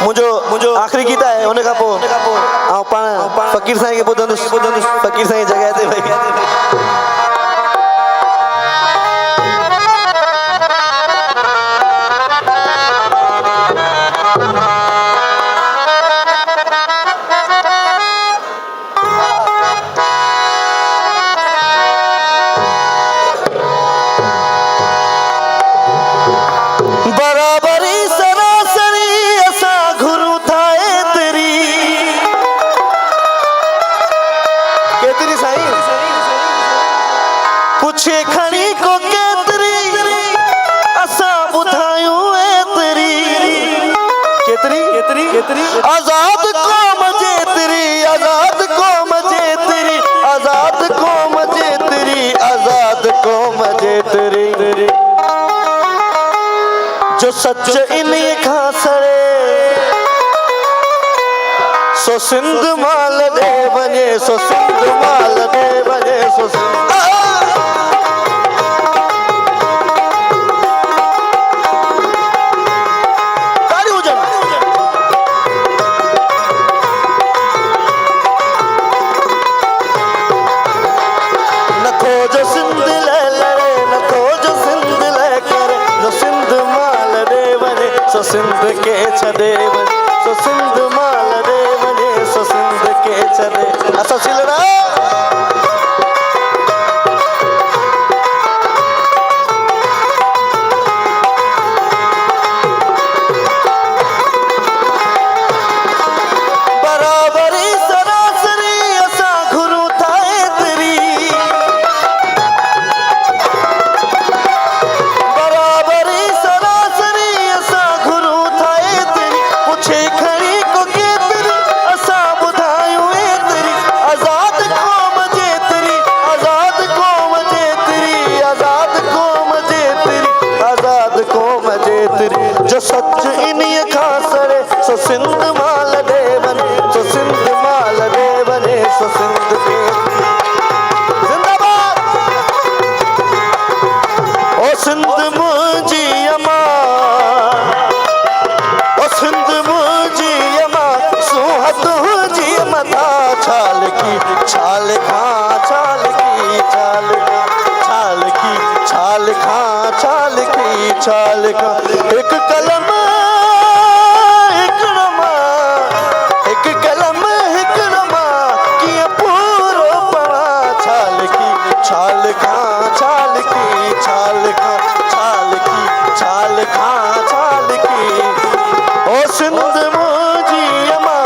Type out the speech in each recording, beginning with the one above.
मुझो आखिरी गीता है उन्हें कापो आओ पाण फकीर साईं के बुधन फकीर साईं जगह ते भाई पुछे खणी को केतरी असा बुधायूं एतरी केतरी आजाद कौम जेतरी आजाद कौम जेतरी आजाद कौम जेतरी आजाद कौम जेतरी जो सच इन्हीं खां सड़े सो सिंध माल दे वञे सो सिंध माल दे वञे सो सिंध के छदे सो सिंध माल दे वने सो सिंध के छदे असा सिलड़ा बराबरी सरासरी असा घुरू थाए तेरी बराबरी सरासरी असा घुरू थाए तेरी पुछे खड़ी को केतरी असा बुधायूं एतरी आजाद कौम जेतरी आजाद कौम जेतरी आजाद कौम जेतरी आजाद कौम जेतरी जो सच इन्हीं खां सड़े सो सिंध माल दे वने सो सिंध माल दे वने सो सिंध के जिंदाबाद ओ सिंध मुंहिंजी अमा ओ सिंध मुंहिंजी अमा सूंह तुंहिंजी मथा छाल की छाल खां छाल की छाल छाल की छाल खां छाल की छाल खां एक कलम एक रमा एक कलम एक रमा किए पूरो पड़ा छाल की छाल खां छाल की छाल खां छाल की छाल खां छाल की ओ सिंध मुंहिंजी अमा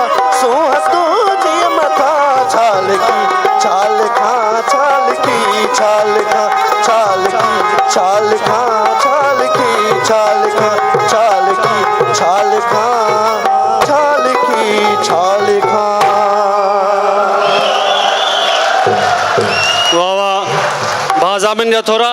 सूंह तुंहिंजी मथा छाल की छाल खां छाल की छाल खां छाल की छाल खां छाल की छाल खां छाल की छाल खां छाल की छाल खां वाह वाह भाजामिन जा थोरा